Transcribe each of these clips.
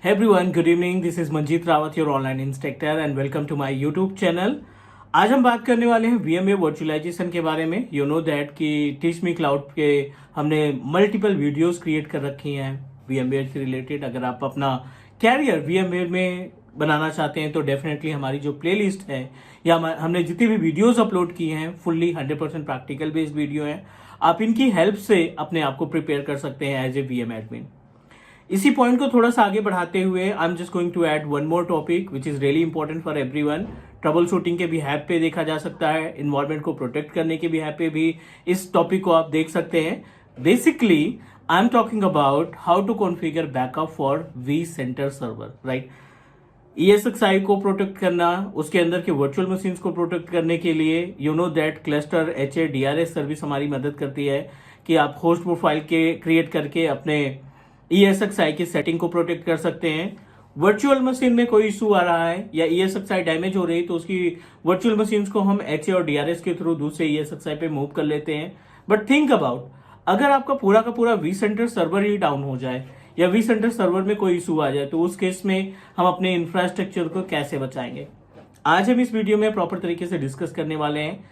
Hey everyone, good evening. This is Manjeet Rawat, your online instructor, and welcome to my YouTube channel. आज हम बात करने वाले हैं VMware वर्चुअलाइजेशन के बारे में. यू नो दैट कि टीच मी क्लाउड के हमने मल्टीपल वीडियोस क्रिएट कर रखी हैं VMware से रिलेटेड. अगर आप अपना कैरियर VMware में बनाना चाहते हैं तो डेफिनेटली हमारी जो प्लेलिस्ट है या हमने जितनी भी वीडियोस अपलोड की हैं फुल्ली 100% प्रैक्टिकल बेस्ड वीडियो हैं. आप इनकी हेल्प से अपने आप को प्रिपेयर कर सकते हैं एज ए VM एडमिन. इसी पॉइंट को थोड़ा सा आगे बढ़ाते हुए I am just going to add one more topic which is really important for everyone. Trouble के भी हैप पे देखा जा सकता है, इन्वायरमेंट को प्रोटेक्ट करने के भी हैप पे भी इस टॉपिक को आप देख सकते हैं. Basically I am talking about how to configure backup for vCenter server, right. ESXi को प्रोटेक्ट करना, उसके अंदर के वर्चुअल मशीन्स को प्रोटेक्ट करने के लिए you know that cluster HADRS service हमारी मदद करती है कि आप होस्ट प्रोफाइल के क्रिएट करके अपने ESXi की सेटिंग को प्रोटेक्ट कर सकते हैं. वर्चुअल मशीन में कोई इशू आ रहा है या ESXi डैमेज हो रही है तो उसकी वर्चुअल मशीन्स को हम HA और DRS के थ्रू दूसरे ESXi पे मूव कर लेते हैं. बट थिंक अबाउट, अगर आपका पूरा का पूरा vCenter सर्वर ही डाउन हो जाए या vCenter सर्वर में कोई इशू आ जाए तो उस केस में हम अपने इंफ्रास्ट्रक्चर को कैसे बचाएंगे. आज हम इस वीडियो में प्रॉपर तरीके से डिस्कस करने वाले हैं.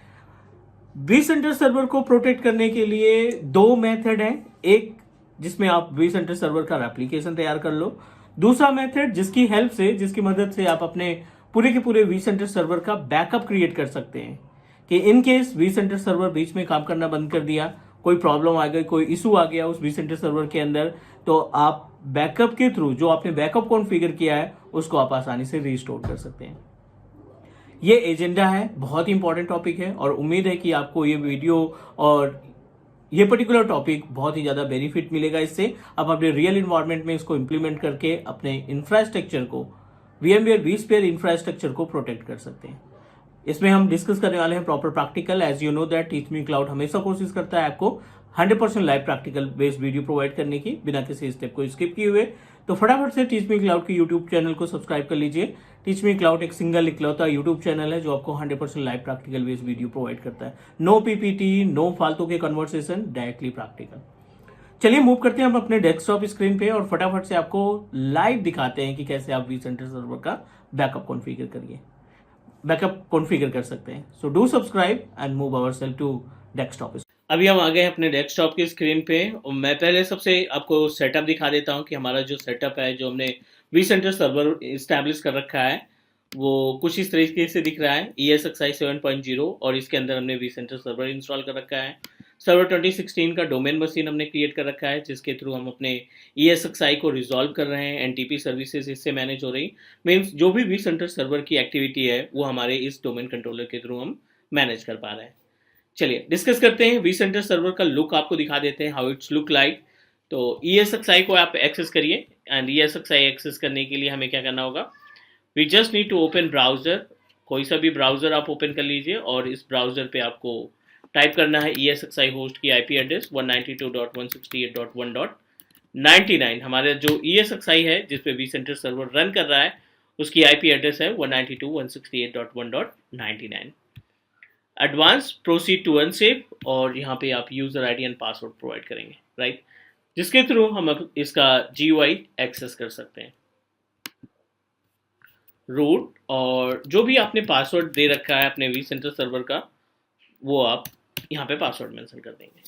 vCenter सर्वर को प्रोटेक्ट करने के लिए दो मेथड हैं. एक जिसमें आप vCenter सर्वर का एप्लीकेशन तैयार कर लो. दूसरा मेथड जिसकी हेल्प से, जिसकी मदद से आप अपने पूरे के पूरे vCenter सर्वर का बैकअप क्रिएट कर सकते हैं कि इन केस vCenter सर्वर बीच में काम करना बंद कर दिया, कोई प्रॉब्लम आ गई, कोई इशू आ गया उस vCenter सर्वर के अंदर, तो आप बैकअप के थ्रू जो आपने बैकअप कॉन्फ़िगर किया है उसको आप आसानी से रिस्टोर कर सकते हैं. ये एजेंडा है, बहुत ही इंपॉर्टेंट टॉपिक है और उम्मीद है कि आपको ये वीडियो और ये पर्टिकुलर टॉपिक बहुत ही ज़्यादा बेनिफिट मिलेगा. इससे आप अपने रियल इन्वायरमेंट में इसको इम्प्लीमेंट करके अपने इंफ्रास्ट्रक्चर को, VMware vSphere इंफ्रास्ट्रक्चर को प्रोटेक्ट कर सकते हैं. इसमें हम डिस्कस करने वाले हैं proper practical. As you know that Teach Me Cloud हमेशा कोशिश करता है आपको 100% live practical based video provide करने की बिना किसी स्टेप को स्किप किए हुए. तो फटाफट से टीच मी क्लाउड के यूट्यूब चैनल को सब्सक्राइब कर लीजिए. टीच मी क्लाउड एक सिंगल इकलौता यूट्यूब चैनल है जो आपको 100% live practical based video provide करता है. नो PPT, नो फालतू के कन्वर्सेशन, डायरेक्टली प्रैक्टिकल. चलिए मूव करते हैं हम अपने डेस्कटॉप स्क्रीन पे और फटाफट से आपको लाइव दिखाते हैं कि कैसे आप vCenter सर्वर का बैकअप कॉन्फ़िगर कर सकते हैं. So do subscribe and move ourself to desktop. अभी हम आ गए अपने डेस्कटॉप की स्क्रीन पे और मैं पहले सबसे आपको सेटअप दिखा देता हूँ कि हमारा जो सेटअप है, जो हमने vCenter सर्वर इस्टेब्लिश कर रखा है, वो कुछ इस तरीके से दिख रहा है. ESXi 7.0 और इसके अंदर हमने vCenter सर्वर इंस्टॉल कर रखा है. सर्वर 2016 का डोमेन मशीन हमने क्रिएट कर रखा है जिसके थ्रू हम अपने ESXi को रिजॉल्व कर रहे हैं. NTP सर्विसेज इससे मैनेज हो रही. मीन्स जो भी vCenter सर्वर की एक्टिविटी है वो हमारे इस डोमेन कंट्रोलर के थ्रू हम मैनेज कर पा रहे हैं. चलिए डिस्कस करते हैं. vCenter सर्वर का लुक आपको दिखा देते हैं, हाउ इट्स लुक लाइक. तो ESXi को आप एक्सेस करिए एंड ESXi एक्सेस करने के लिए हमें क्या करना होगा, we just need to open browser. कोई सा भी ब्राउजर आप ओपन कर लीजिए और इस ब्राउजर पे आपको टाइप करना है ESXi होस्ट की IP एड्रेस 192.168.1.99. हमारे जो ESXi है जिस पे vCenter सर्वर रन कर रहा है उसकी IP एड्रेस है 192.168.1.99. एडवांस, प्रोसीड टू अनसेव और यहाँ पे आप user ID and password provide करेंगे, राइट, जिसके थ्रू हम अब इसका GUI एक्सेस कर सकते हैं. रूट और जो भी आपने पासवर्ड दे रखा है अपने vCenter सर्वर का वो आप यहाँ पे पासवर्ड मेंशन कर देंगे.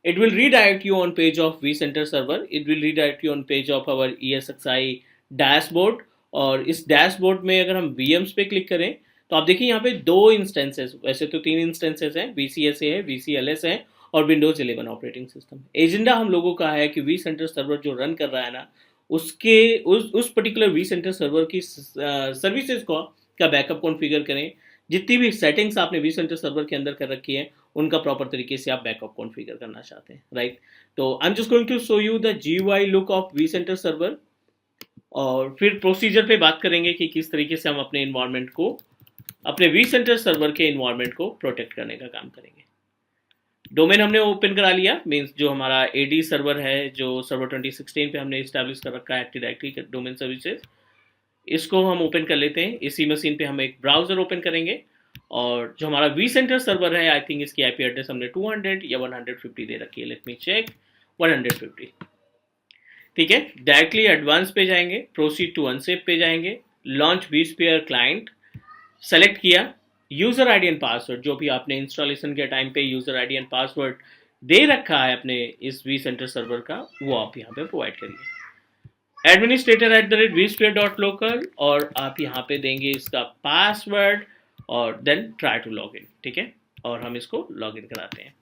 It will redirect you on page of vCenter server. It will redirect you on page of our ESXi dashboard. और इस डैशबोर्ड में अगर हम VMs पे क्लिक करें तो आप देखिए यहाँ पे दो इंस्टेंसेस, वैसे तो 3 इंस्टेंसेस हैं, VCSA है, VCLS है और Windows 11 ऑपरेटिंग सिस्टम. एजेंडा हम लोगों का है कि vCenter सर्वर जो रन कर रहा है ना उसके उस पर्टिकुलर vCenter सर्वर की सर्विसेज का बैकअप कॉन्फ़िगर करें. जितनी भी सेटिंग्स आपने vCenter सर्वर के अंदर कर रखी है उनका प्रॉपर तरीके से आप बैकअप कॉन्फ़िगर करना चाहते हैं, राइट. तो I am just going to show you the GUI look of vCenter server और फिर प्रोसीजर पे बात करेंगे कि किस तरीके से हम अपने इन्वायरमेंट को, अपने vCenter सर्वर के इन्वायरमेंट को प्रोटेक्ट करने का काम करेंगे. डोमेन हमने ओपन करा लिया, मींस जो हमारा AD सर्वर है जो सर्वर 2016 पे हमने इस्टेब्लिश कर रखा है एक्टिव डायरेक्टरी डोमेन सर्विसेज, इसको हम ओपन कर लेते हैं. इसी मशीन पे हम एक ब्राउजर ओपन करेंगे और जो हमारा vCenter सर्वर है आई थिंक इसकी IP एड्रेस हमने 200 या 150 दे रखी है. Let me check. 150. ठीक है, डायरेक्टली एडवांस पे जाएंगे, प्रोसीड टू अनसेफ पे जाएंगे, लॉन्च vSphere क्लाइंट सेलेक्ट किया, यूजर आईडी एंड पासवर्ड जो भी आपने इंस्टॉलेशन के टाइम पे यूजर आईडी एंड पासवर्ड दे रखा है अपने इस vCenter सर्वर का, वो आप यहाँ पे प्रोवाइड करिए। administrator@vsphere.local और आप यहाँ पे देंगे इसका पासवर्ड और then try to log in. ठीक है, और हम इसको लॉग इन कराते हैं।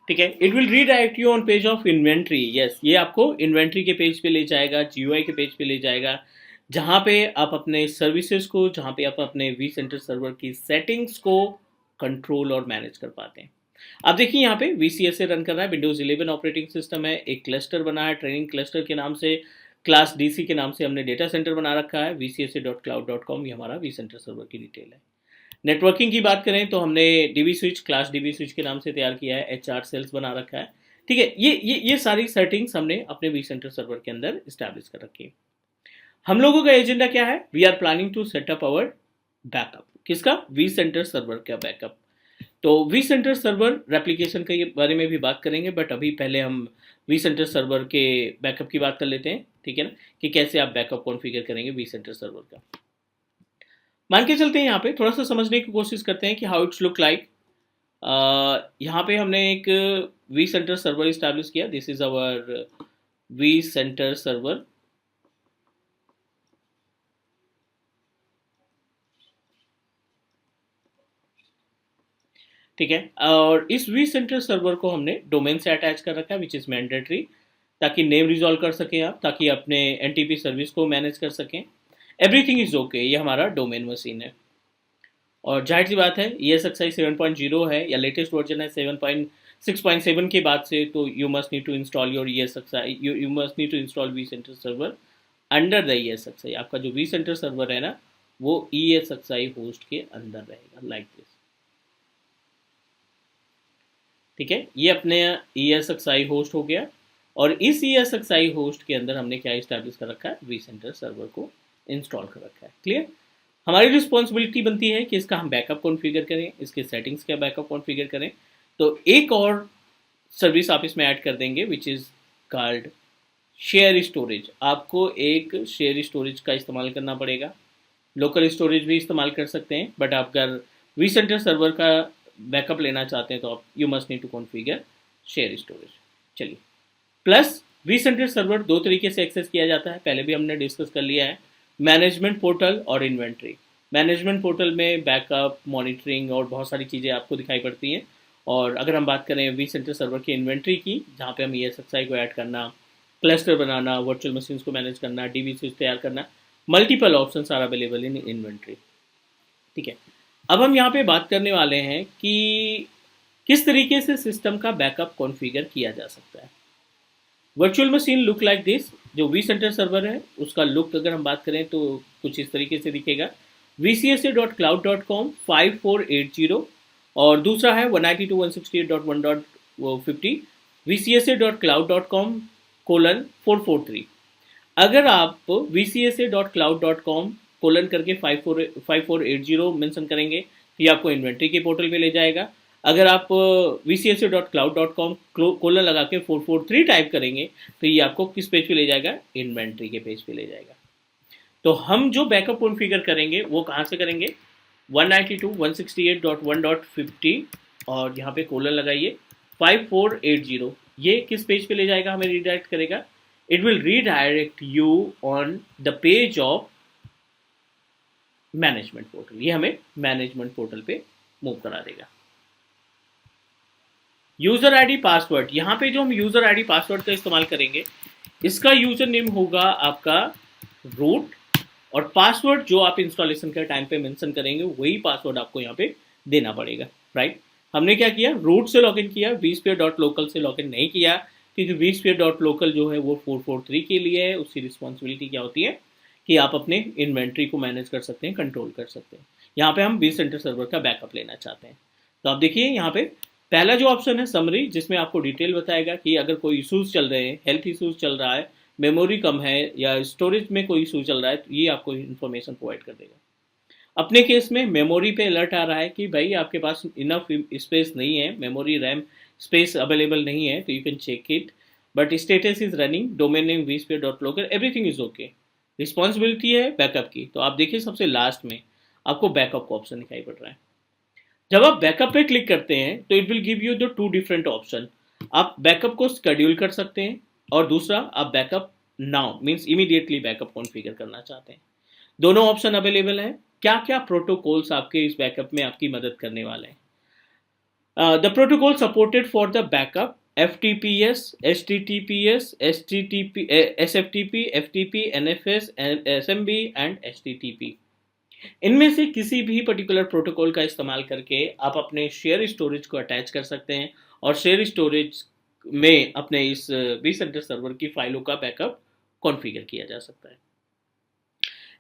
ठीक है, it will redirect you on page of inventory. Yes, ये आपको इन्वेंट्री के पेज पे ले जाएगा, जीयूआई के पेज पे ले जाएगा, जहां पे आप अपने सर्विसेज को, जहां पे आप अपने vCenter सर्वर की सेटिंग्स को कंट्रोल और मैनेज कर पाते हैं। आप देखिए यहाँ पे VCS से रन कर रहा है, विंडोज 11 ऑपरेटिंग सिस्टम है, एक क्लस्टर बना है ट्रेनिंग क्लस्टर के नाम से, क्लास DC के नाम से हमने डेटा सेंटर बना रखा है, vcsa.cloud.com ये हमारा vCenter सर्वर की डिटेल है। नेटवर्किंग की बात करें तो हमने dB switch, class dB switch के नाम से तैयार किया है, HR सेल्स बना रखा है। ठीक है, ये सारी सेटिंग्स हमने अपने vCenter सर्वर के अंदर इस्टेब्लिश कर रखी है। हम लोगों का एजेंडा क्या है? We are planning to set up our backup. किसका? vCenter सर्वर का बैकअप। तो vCenter सर्वर रेप्लिकेशन के बारे में भी बात करेंगे, बट अभी पहले हम vCenter सर्वर के बैकअप की बात कर लेते हैं। ठीक है ना, कि कैसे आप बैकअप कॉन्फ़िगर करेंगे vCenter सर्वर का। मान के चलते हैं, यहाँ पे थोड़ा सा समझने की कोशिश करते हैं कि हाउ इट्स लुक लाइक। यहाँ पे हमने एक vCenter सर्वर इस्टेब्लिश किया। This is our vCenter server. ठीक है, और इस vCenter सर्वर को हमने डोमेन से अटैच कर रखा है, विच इज़ मैंडेटरी, ताकि नेम रिजॉल्व कर सकें आप, ताकि अपने NTP सर्विस को मैनेज कर सकें। एवरीथिंग इज ओके, ये हमारा डोमेन मशीन है। और जाहिर सी बात है, ESXi 7.0 है या लेटेस्ट वर्जन है 7.6.7 के बाद से, तो you must need to install your ESXi, you must need to install vCenter server under the ESXi। आपका जो vCenter सर्वर है ना, वो ESXi होस्ट के अंदर रहेगा, लाइक दिस। ठीक है, ये अपने ESXi होस्ट हो गया, और इस ESXi होस्ट के अंदर हमने क्या इस्टेब्लिश कर रखा है? vCenter सर्वर को इंस्टॉल कर रखा है। क्लियर? हमारी रिस्पॉन्सिबिलिटी बनती है कि इसका हम बैकअप कॉन्फ़िगर करें, इसके सेटिंग्स का बैकअप कॉन्फ़िगर करें। तो एक और सर्विस आप इसमें ऐड कर देंगे, which is called share storage. आपको एक शेयर स्टोरेज का इस्तेमाल करना पड़ेगा। लोकल स्टोरेज भी इस्तेमाल कर सकते हैं, बट आप अगर vCenter सर्वर का बैकअप लेना चाहते हैं तो आप you must need to configure share storage. चलिए, प्लस vCenter सर्वर दो तरीके से एक्सेस किया जाता है, पहले भी हमने डिस्कस कर लिया है, मैनेजमेंट पोर्टल और इन्वेंट्री। मैनेजमेंट पोर्टल में बैकअप, मॉनिटरिंग और बहुत सारी चीज़ें आपको दिखाई पड़ती हैं। और अगर हम बात करें vCenter सर्वर की इन्वेंट्री की, जहाँ पे हम ESXi को ऐड करना, क्लस्टर बनाना, वर्चुअल मशीन्स को मैनेज करना, डीबी स्विच तैयार करना, multiple options are available in inventory. ठीक है, अब हम यहाँ पे बात करने वाले हैं कि किस तरीके से सिस्टम का बैकअप कॉन्फ़िगर किया जा सकता है। Virtual machine look like this. जो vCenter सर्वर है उसका लुक अगर हम बात करें तो कुछ इस तरीके से दिखेगा, vcsa.cloud.com 5480, और दूसरा है 192.168.1.50 vcsa.cloud.com:443। अगर आप vcsa.cloud.com कोलन करके 5480 मेंशन करेंगे तो ये आपको इन्वेंट्री के पोर्टल पे ले जाएगा। अगर आप vcsa.cloud.com कोलन लगा के 443 टाइप करेंगे तो ये आपको किस पेज पे ले जाएगा? इन्वेंट्री के पेज पे ले जाएगा। तो हम जो बैकअप कॉन्फ़िगर करेंगे वो कहाँ से करेंगे? 192.168.1.50 और यहाँ पे कोलन लगाइए 5480। ये किस पेज पे ले जाएगा? हमें रिडायरेक्ट करेगा। It will redirect you on the page of management portal. ये हमें मैनेजमेंट पोर्टल पे मूव करा देगा। यूजर आईडी पासवर्ड, यहाँ पे जो हम यूजर आईडी पासवर्ड का इस्तेमाल करेंगे, इसका यूजर नेम होगा आपका रूट, और पासवर्ड जो आप इंस्टॉलेशन के टाइम पे मेंशन करेंगे वही पासवर्ड आपको यहाँ पे देना पड़ेगा। राइट, हमने क्या किया? रूट से लॉगिन किया, vSphere.local से लॉगिन नहीं किया, क्योंकि vSphere.local जो है वो 443 के लिए है। उसकी रिस्पॉन्सिबिलिटी क्या होती है कि आप अपने इन्वेंट्री को मैनेज कर सकते हैं, कंट्रोल कर सकते हैं। यहाँ पे हम vCenter सर्वर का बैकअप लेना चाहते हैं। तो आप देखिए यहाँ पे पहला जो ऑप्शन है समरी, जिसमें आपको डिटेल बताएगा कि अगर कोई इशूज़ चल रहे हैं, हेल्थ इशूज़ चल रहा है, मेमोरी कम है या स्टोरेज में कोई इशू चल रहा है, तो ये आपको इन्फॉर्मेशन प्रोवाइड कर देगा। अपने केस में मेमोरी पे अलर्ट आ रहा है कि भाई आपके पास इनफ स्पेस नहीं है, मेमोरी रैम स्पेस अवेलेबल नहीं है तो you can check it, but status is running, domain name vsphere.local, everything is okay. Responsibility है बैकअप की, तो आप देखिए सबसे लास्ट में आपको बैकअप का ऑप्शन दिखाई पड़ रहा है। जब आप बैकअप पे क्लिक करते हैं तो it will give you the two different option. आप बैकअप को शेड्यूल कर सकते हैं, और दूसरा आप backup now means immediately backup configure करना चाहते हैं। दोनों ऑप्शन अवेलेबल हैं। क्या क्या प्रोटोकॉल्स आपके इस बैकअप में आपकी मदद करने वाले हैं? The protocol supported for the backup: FTPS, HTTPS, SFTP, FTP, NFS, SMB and HTTP। इनमें से किसी भी पर्टिकुलर प्रोटोकॉल का इस्तेमाल करके आप अपने शेयर स्टोरेज को अटैच कर सकते हैं और शेयर स्टोरेज में अपने इस vCenter सर्वर की फाइलों का बैकअप कॉन्फ़िगर किया जा सकता है।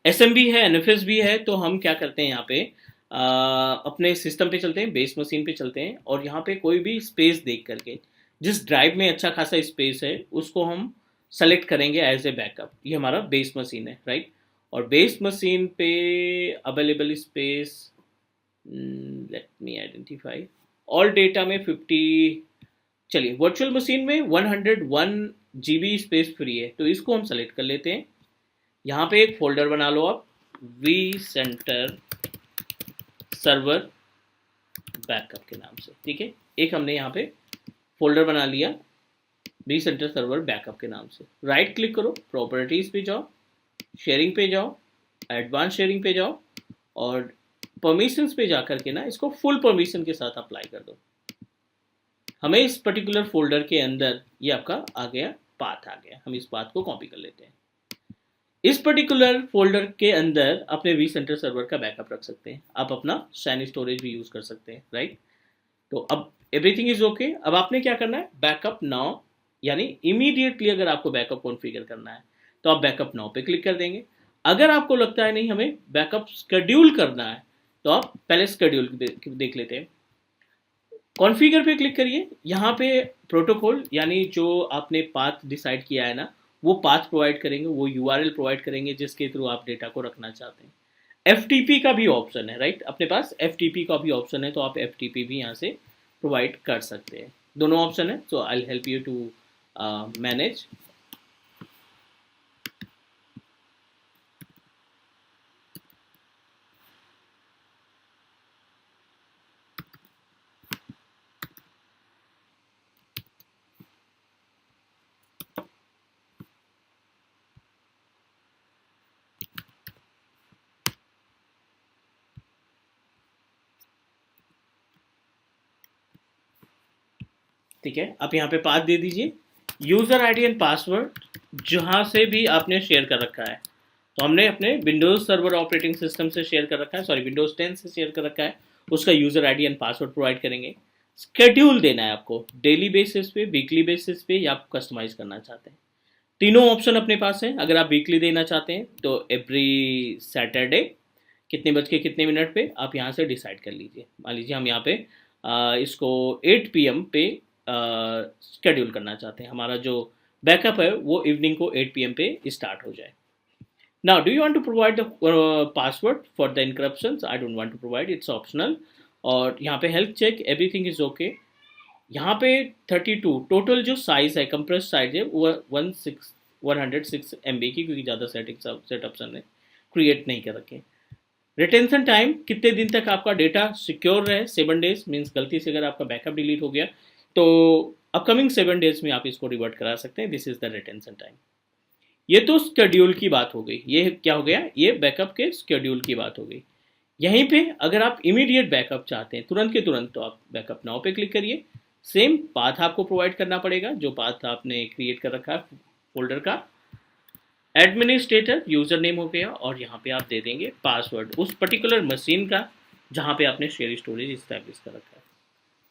SMB है, NFS भी है, तो हम क्या करते हैं यहाँ पे अपने सिस्टम पे चलते हैं, बेस मशीन पे चलते हैं, और यहाँ पे कोई भी स्पेस देख करके जिस ड्राइव में अच्छा खासा स्पेस है उसको हम सेलेक्ट करेंगे एज ए बैकअप। ये हमारा बेस मशीन है, राइट। और बेस मशीन पे available space, let me identify, all data में 50, चलिए वर्चुअल मशीन में 101 GB स्पेस फ्री है, तो इसको हम सेलेक्ट कर लेते हैं। यहाँ पे एक फोल्डर बना लो आप, vCenter सर्वर बैकअप के नाम से, ठीक है। एक हमने यहाँ पे फोल्डर बना लिया vCenter सर्वर बैकअप के नाम से। राइट क्लिक करो, प्रॉपर्टीज पे जाओ, शेयरिंग पे जाओ, एडवांस शेयरिंग पे जाओ, और परमिशंस पे जाकर के ना इसको फुल परमिशन के साथ अप्लाई कर दो। हमें इस पर्टिकुलर फोल्डर के अंदर ये आपका आ गया, पाथ आ गया। हम इस पाथ को कॉपी कर लेते हैं। इस पर्टिकुलर फोल्डर के अंदर अपने vCenter सर्वर का बैकअप रख सकते हैं। आप अपना शाइन स्टोरेज भी यूज कर सकते हैं, राइट। तो अब एवरीथिंग इज ओके। अब आपने क्या करना है, बैकअप नाउ, यानी इमीडिएटली अगर आपको बैकअप कॉन्फ़िगर करना है तो आप बैकअप नाउ पे क्लिक कर देंगे। अगर आपको लगता है नहीं हमें बैकअप शेड्यूल करना है तो आप पहले शेड्यूल देख लेते हैं। कॉन्फ़िगर पे क्लिक करिए। यहाँ पे प्रोटोकॉल यानी जो आपने पाथ डिसाइड किया है ना, वो पाथ प्रोवाइड करेंगे, वो URL प्रोवाइड करेंगे जिसके थ्रू आप डेटा को रखना चाहते हैं। FTP का भी ऑप्शन है, राइट। अपने पास FTP का भी ऑप्शन है, तो आप FTP भी यहाँ से प्रोवाइड कर सकते हैं। दोनों ऑप्शन है, so I will help you to manage. ठीक है, आप यहाँ पे पाथ दे दीजिए, यूज़र आईडी एंड पासवर्ड जहाँ से भी आपने शेयर कर रखा है। तो हमने अपने विंडोज़ सर्वर ऑपरेटिंग सिस्टम से शेयर कर रखा है, सॉरी विंडोज़ 10 से शेयर कर रखा है, उसका user ID and password provide करेंगे। शेड्यूल देना है आपको, डेली बेसिस पे, वीकली बेसिस पे, या आप कस्टमाइज करना चाहते हैं। तीनों ऑप्शन अपने पास है। अगर आप वीकली देना चाहते हैं तो एवरी सैटरडे कितने बज के कितने मिनट पे आप यहाँ से डिसाइड कर लीजिए। मान लीजिए हम यहाँ पे इसको 8 PM पे शेड्यूल करना चाहते हैं। हमारा जो बैकअप है वो इवनिंग को 8 PM पे स्टार्ट हो जाए। Now, do you want to provide the password for the encryptions? I don't want to provide, it's optional. और यहाँ पे health check, everything is okay. यहाँ पे 32 टोटल जो साइज है, कंप्रेस साइज है, वो 106 MB की, क्योंकि ज़्यादा सेटअप्स ने क्रिएट नहीं कर रखे। रिटेंशन टाइम, कितने दिन तक आपका डेटा सिक्योर रहे, 7 डेज। मीन्स गलती से अगर आपका बैकअप डिलीट हो गया तो अपकमिंग 7 डेज में आप इसको रिवर्ट करा सकते हैं। This is the retention time. ये तो शेड्यूल की बात हो गई। ये क्या हो गया, ये बैकअप के शेड्यूल की बात हो गई। यहीं पे अगर आप इमीडिएट बैकअप चाहते हैं तुरंत के तुरंत, तो आप बैकअप नाउ पे क्लिक करिए। सेम पाथ आपको प्रोवाइड करना पड़ेगा जो पाथ आपने क्रिएट कर रखा है फोल्डर का। एडमिनिस्ट्रेटर यूजर नेम हो गया, और यहाँ पे आप दे देंगे पासवर्ड उस पर्टिकुलर मशीन का जहाँ पे आपने शेयर स्टोरेज इस्टेब्लिश कर रखा है।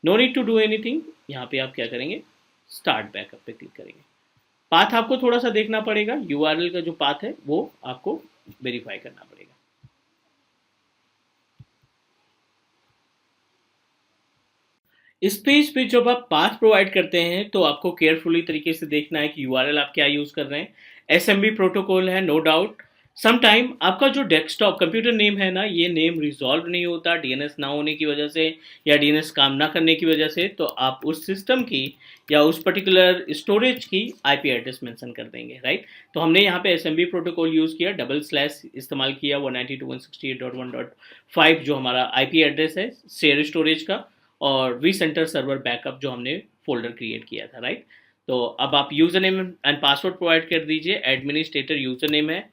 No need to do anything. यहाँ पे आप क्या करेंगे, स्टार्ट बैकअप पे क्लिक करेंगे। पाथ आपको थोड़ा सा देखना पड़ेगा, URL का जो पाथ है वो आपको वेरीफाई करना पड़ेगा। इस पेज पे जब आप पाथ प्रोवाइड करते हैं तो आपको केयरफुली तरीके से देखना है कि URL आप क्या यूज कर रहे हैं। SMB प्रोटोकॉल है, नो डाउट। सम टाइम आपका जो डेस्कटॉप कंप्यूटर नेम है ना, ये नेम रिजॉल्व नहीं होता डीएनएस ना होने की वजह से या डीएनएस काम ना करने की वजह से, तो आप उस सिस्टम की या उस पर्टिकुलर स्टोरेज की आईपी एड्रेस मेंशन कर देंगे, राइट। तो हमने यहाँ पे एसएमबी प्रोटोकॉल यूज़ किया, डबल स्लैश इस्तेमाल किया, 192.168.1.5 जो हमारा आईपी एड्रेस है शेयर स्टोरेज का, और वी सेंटर सर्वर बैकअप जो हमने फोल्डर क्रिएट किया था, राइट। तो अब आप user name and password provide कर दीजिए, एडमिनिस्ट्रेटर यूजर नेम है,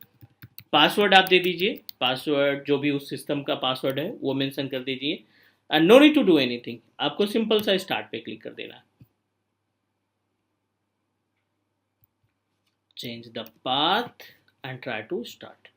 पासवर्ड आप दे दीजिए, पासवर्ड जो भी उस सिस्टम का पासवर्ड है वो मेंशन कर दीजिए, and no need to do anything, आपको सिंपल सा स्टार्ट पे क्लिक कर देना है। Change the path and try to start.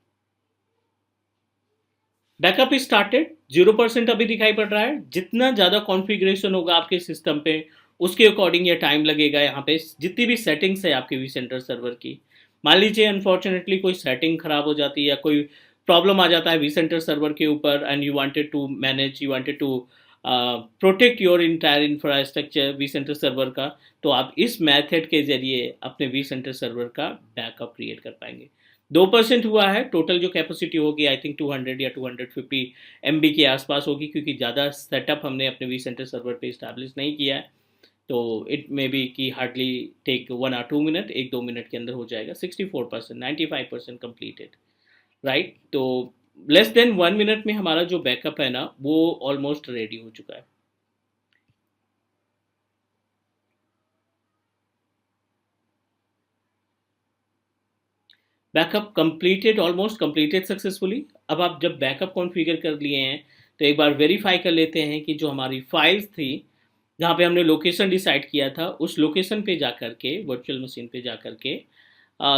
Backup is started, 0% अभी दिखाई पड़ रहा है। जितना ज़्यादा कॉन्फ़िगरेशन होगा आपके सिस्टम पे उसके अकॉर्डिंग ये टाइम लगेगा। यहाँ पे जितनी भी सेटिंग्स है आपके वी सेंटर सर्वर की, मान लीजिए अनफॉर्चुनेटली कोई सेटिंग खराब हो जाती है या कोई प्रॉब्लम आ जाता है वी सेंटर सर्वर के ऊपर, and you wanted to manage, you wanted to protect your entire infrastructure vCenter server का, तो आप इस मेथड के जरिए अपने वी सेंटर सर्वर का बैकअप क्रिएट कर पाएंगे। 2% हुआ है, टोटल जो कैपेसिटी होगी आई थिंक 200 या 250 MB के आसपास होगी, क्योंकि ज़्यादा सेटअप हमने अपने वी सेंटर सर्वर पे इस्टेब्लिश नहीं किया है। तो इट मे बी कि hardly take 1 or 2 minute, 1-2 minute के अंदर हो जाएगा। 64%, 95% कम्प्लीटेड, राइट। तो लेस देन 1 मिनट में हमारा जो बैकअप है ना वो ऑलमोस्ट रेडी हो चुका है। Backup completed, almost completed successfully. अब आप जब बैकअप कॉन्फ़िगर कर लिए हैं तो एक बार वेरीफाई कर लेते हैं कि जो हमारी फाइल्स थी जहाँ पे हमने लोकेशन डिसाइड किया था उस लोकेशन पे जा कर के, वर्चुअल मशीन पे जा कर के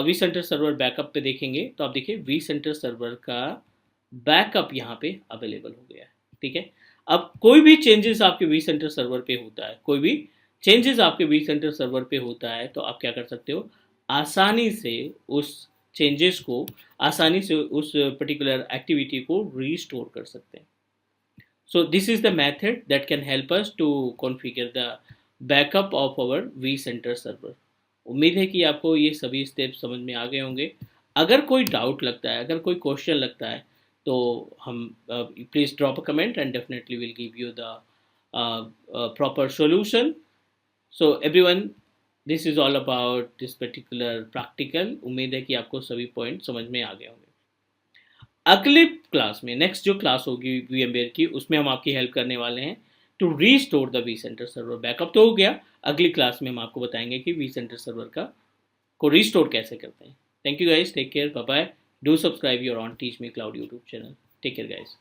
वी सेंटर सर्वर बैकअप पे देखेंगे तो आप देखिए वी सेंटर सर्वर का बैकअप यहाँ पे अवेलेबल हो गया है, ठीक है। अब कोई भी चेंजेस आपके वी सेंटर सर्वर पे होता है, कोई भी चेंजेस आपके वी सेंटर सर्वर पे होता है तो आप क्या कर सकते हो, आसानी से उस चेंजेस को, आसानी से उस पर्टिकुलर एक्टिविटी को रीस्टोर कर सकते हैं। So this is the method that can help us to configure the backup of our vCenter server। उम्मीद है कि आपको ये सभी स्टेप समझ में आ गए होंगे। अगर कोई डाउट लगता है, अगर कोई क्वेश्चन लगता है तो हम please drop a comment and definitely will give you the proper solution. So everyone, this is all about this particular practical. उम्मीद है कि आपको सभी पॉइंट समझ में आ गए होंगे। अगले क्लास में, नेक्स्ट जो क्लास होगी वीएमवेयर की, उसमें हम आपकी हेल्प करने वाले हैं to restore the vCenter server. Backup तो हो गया, अगली क्लास में हम आपको बताएंगे कि वी सेंटर सर्वर का को रीस्टोर कैसे करते हैं। Thank you guys, take care, bye bye. Do subscribe your on Teach Me Cloud YouTube channel. Take care guys.